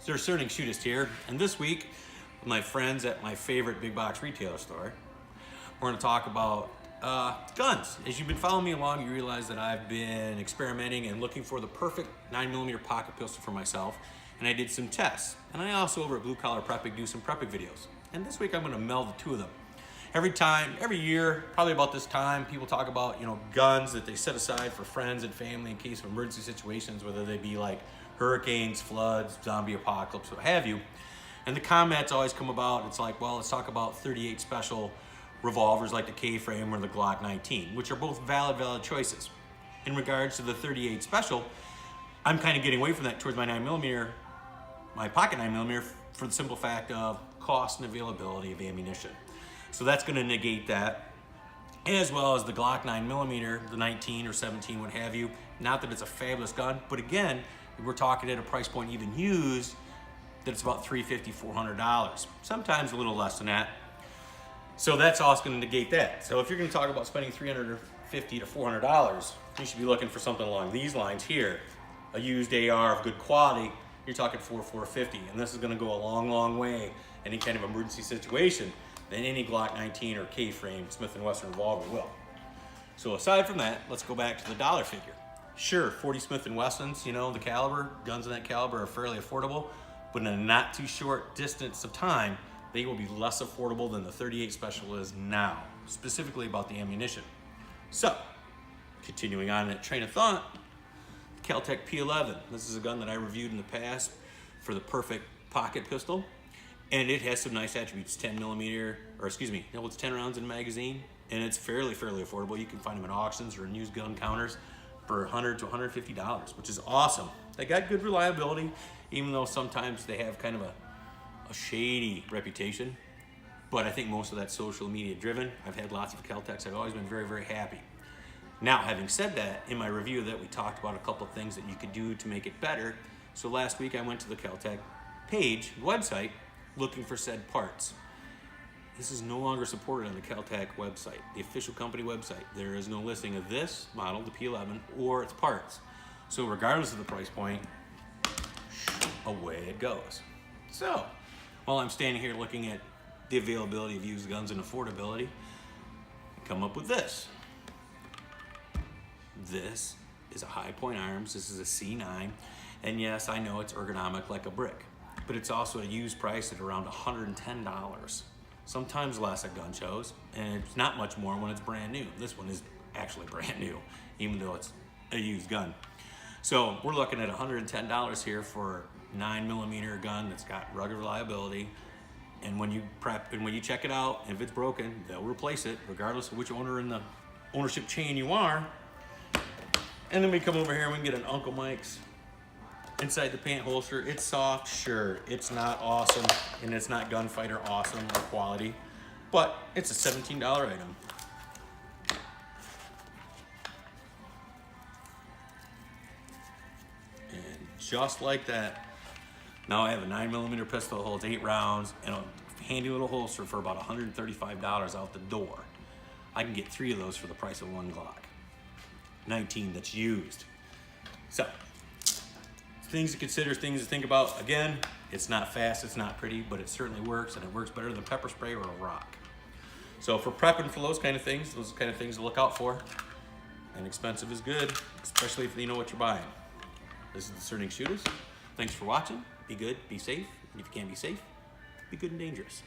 It's their Discerning Shootist here, and this week, with my friends at my favorite big box retailer store, we're going to talk about guns. As you've been following me along, you realize that I've been experimenting and looking for the perfect 9mm pocket pistol for myself, and I did some tests. And I also, over at Blue Collar Prepping, do some prepping videos. And this week I'm going to meld the two of them. Every year, probably about this time, people talk about, guns that they set aside for friends and family in case of emergency situations, whether they be like hurricanes, floods, zombie apocalypse, what have you. And the comments always come about, it's like, well, let's talk about 38 special revolvers like the K-frame or the Glock-19, which are both valid choices. In regards to the 38 special, I'm kind of getting away from that towards my 9mm, my pocket 9mm, for the simple fact of cost and availability of ammunition. So that's going to negate that, as well as the Glock 9mm, the 19 or 17, what have you. Not that it's a fabulous gun, but again, we're talking at a price point even used that it's about $350, $400. Sometimes a little less than that. So that's also going to negate that. So if you're going to talk about spending $350 to $400, you should be looking for something along these lines here. A used AR of good quality, you're talking $450, and this is going to go a long way in any kind of emergency situation than any Glock 19 or K-frame Smith & Wesson revolver will. So aside from that, let's go back to the dollar figure. Sure, 40 Smith & Wessons, the caliber, guns in that caliber are fairly affordable, but in a not too short distance of time, they will be less affordable than the 38 Special is now, specifically about the ammunition. So, continuing on that train of thought, Kel-Tec P11. This is a gun that I reviewed in the past for the perfect pocket pistol. And it has some nice attributes, 10mm, it's 10 rounds in a magazine, and it's fairly affordable. You can find them at auctions or in used gun counters for $100 to $150, which is awesome. They got good reliability, even though sometimes they have kind of a shady reputation. But I think most of that's social media driven. I've had lots of Kel-Tecs. I've always been very happy. Now, having said that, in my review of that, we talked about a couple of things that you could do to make it better. So last week I went to the Kel-Tec page, website, looking for said parts. This is no longer supported on the Kel-Tec website, the official company website. There is no listing of this model, the P11, or its parts. So regardless of the price point, away it goes. So, while I'm standing here looking at the availability of used guns and affordability, I come up with this. This is a High Point Arms. This is a C9. And yes, I know it's ergonomic like a brick, but it's also a used price at around $110. Sometimes less at gun shows, and it's not much more when it's brand new. This one is actually brand new, even though it's a used gun. So we're looking at $110 here for a 9mm gun that's got rugged reliability. And when you prep and when you check it out, if it's broken, they'll replace it, regardless of which owner in the ownership chain you are. And then we come over here and we can get an Uncle Mike's inside the pant holster. It's soft, sure. It's not awesome, and it's not gunfighter awesome or quality, but it's a $17 item. And just like that, now I have a 9mm pistol that holds 8 rounds and a handy little holster for about $135 out the door. I can get 3 of those for the price of one Glock 19 that's used. So, things to consider, things to think about. Again, it's not fast, it's not pretty, but it certainly works, and it works better than pepper spray or a rock. So for prepping for those kind of things to look out for. And expensive is good, especially if you know what you're buying. This is the Discerning Shootist. Thanks for watching. Be good, be safe, and if you can't be safe, be good and dangerous.